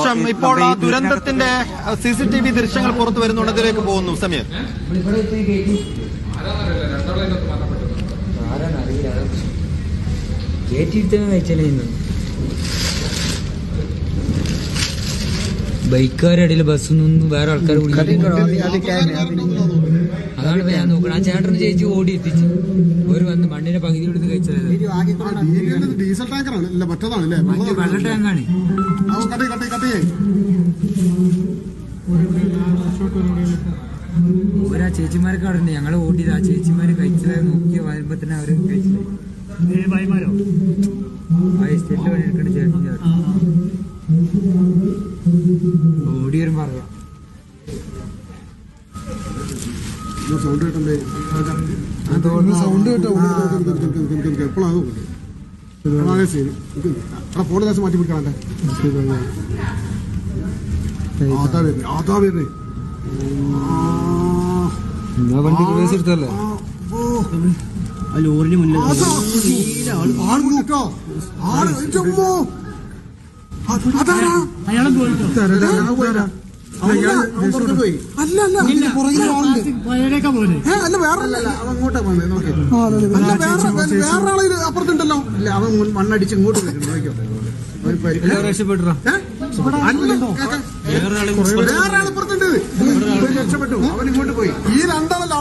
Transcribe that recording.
ശേഷം ഇപ്പോൾ ആ ദുരന്തത്തിന്റെ CCTV ദൃശ്യങ്ങൾ പുറത്തു വരുന്നുണ്ടതിലേക്ക് പോകുന്നു. സമയം ബൈക്കുകാരുടെ ബസ്സൊന്നും വേറെ ആൾക്കാർ അതാണ് ഞാൻ നോക്കണം. ആ ചേട്ടന് ചേച്ചി ഓടി എത്തിച്ചു. ഒരു വന്ന് മണ്ണിന്റെ പകുതി എടുത്ത് കഴിച്ചത് ഡീസൽ ടാങ്കറാണ്. വെള്ള ടാങ്കാണ്. ഓരോ ചേച്ചിമാരൊക്കെ അവിടെ ഉണ്ട്. ഞങ്ങള് ഓടിയത് ആ ചേച്ചിമാര് കഴിച്ചതായി നോക്കി വരുമ്പോ തന്നെ അവര് കഴിച്ചത്. ആ എസ്റ്റേറ്റിൽ പണിയെടുക്കേണ്ട ചേട്ടൻ്റെ ഓടി വരുമ്പോ അറിയാം. സൗണ്ട് കേട്ടേ സൗണ്ട് കേട്ടോ. എപ്പോഴാണ് ഫോൺ ദിവസം മാറ്റി പിടിക്കണേ. ആധാ വരുന്നേ വണ്ടി കേസ് എടുത്തല്ലേ ലോറിന് മുന്നിൽ വേറെ അപ്പുറത്തുണ്ടല്ലോ. അവൻ മണ്ണടിച്ച് ഇങ്ങോട്ട് രക്ഷപ്പെട്ടോ. വേറെ ആളിപ്പുറത്തുണ്ട്. രക്ഷപ്പെട്ടു. അവൻ ഇങ്ങോട്ട് പോയി. ഈ രണ്ടാളല്ലോ